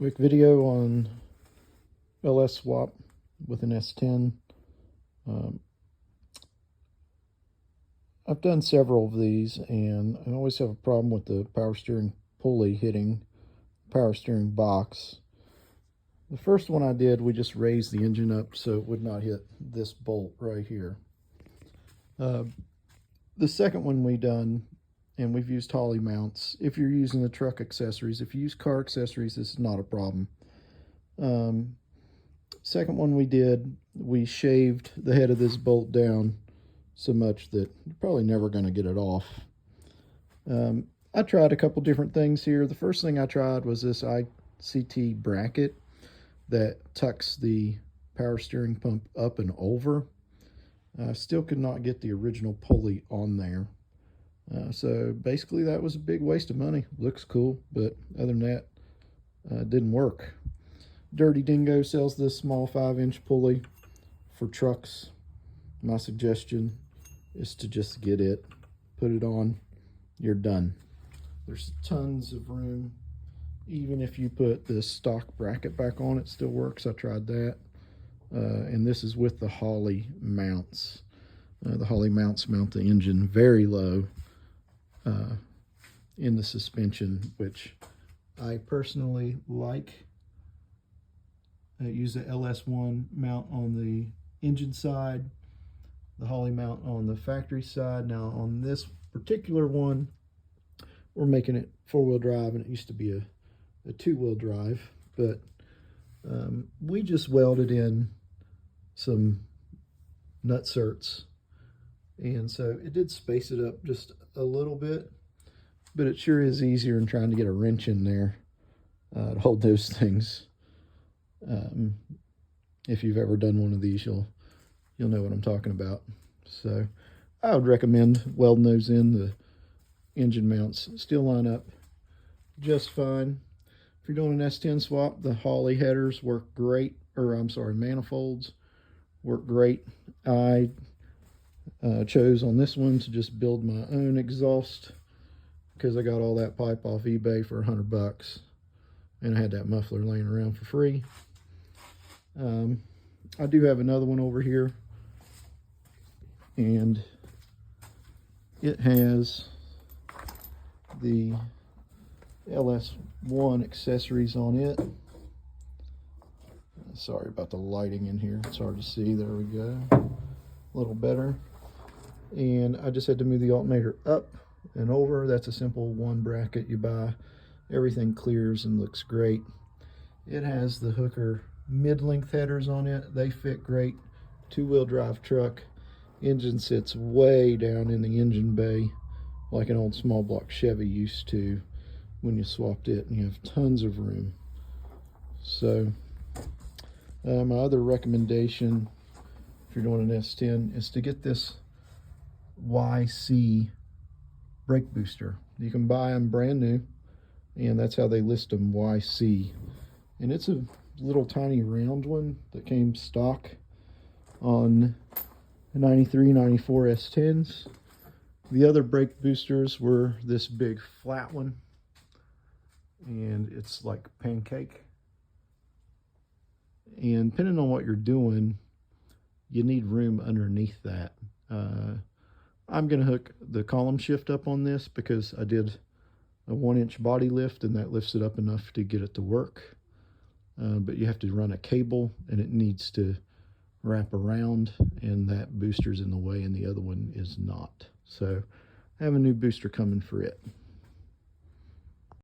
Quick video on LS swap with an S10. Um, I've done several of these, and I always have a problem with the power steering pulley hitting power steering box. The first one I did, we just raised the engine up so it would not hit this bolt right here. The second one we done, and we've used Holley mounts. If you're using the truck accessories, if you use car accessories, this is not a problem. Second one we did, we shaved the head of this bolt down so much that you're probably never going to get it off. I tried a couple different things here. The first thing I tried was this ICT bracket that tucks the power steering pump up and over. I still could not get the original pulley on there. So basically that was a big waste of money. Looks cool, but other than that, it didn't work. Dirty Dingo sells this small 5-inch pulley for trucks. My suggestion is to just get it, put it on, you're done. There's tons of room. Even if you put this stock bracket back on, it still works. I tried that. And this is with the Holley mounts. The Holley mounts mount the engine very low in the suspension, which I personally like. I use the LS1 mount on the engine side, the Holley mount on the factory side. Now on this particular one, we're making it 4-wheel drive, and it used to be a 2-wheel drive, but we just welded in some nutserts, and so it did space it up just a little bit, but it sure is easier than trying to get a wrench in there to hold those things. If you've ever done one of these, you'll know what I'm talking about. So I would recommend welding those in. The engine mounts still line up just fine. If you're doing an S10 swap, the Holley headers work great, or I'm sorry, manifolds work great. I chose on this one to just build my own exhaust because I got all that pipe off eBay for $100, and I had that muffler laying around for free. I do have another one over here, and it has the LS1 accessories on it. Sorry about the lighting in here, it's hard to see. There we go, a little better. And I just had to move the alternator up and over. That's a simple one bracket you buy. Everything clears and looks great. It has the Hooker mid-length headers on it. They fit great. 2-wheel drive truck. Engine sits way down in the engine bay like an old small block Chevy used to when you swapped it, and you have tons of room. So my other recommendation, if you're doing an S10, is to get this YC brake booster. You can buy them brand new, and that's how they list them, YC. And it's a little tiny round one that came stock on 93, 94 S10s. The other brake boosters were this big flat one, and it's like pancake. And depending on what you're doing, you need room underneath that. I'm going to hook the column shift up on this because I did a 1-inch body lift, and that lifts it up enough to get it to work. But you have to run a cable, and it needs to wrap around, and that booster's in the way, and the other one is not. So I have a new booster coming for it.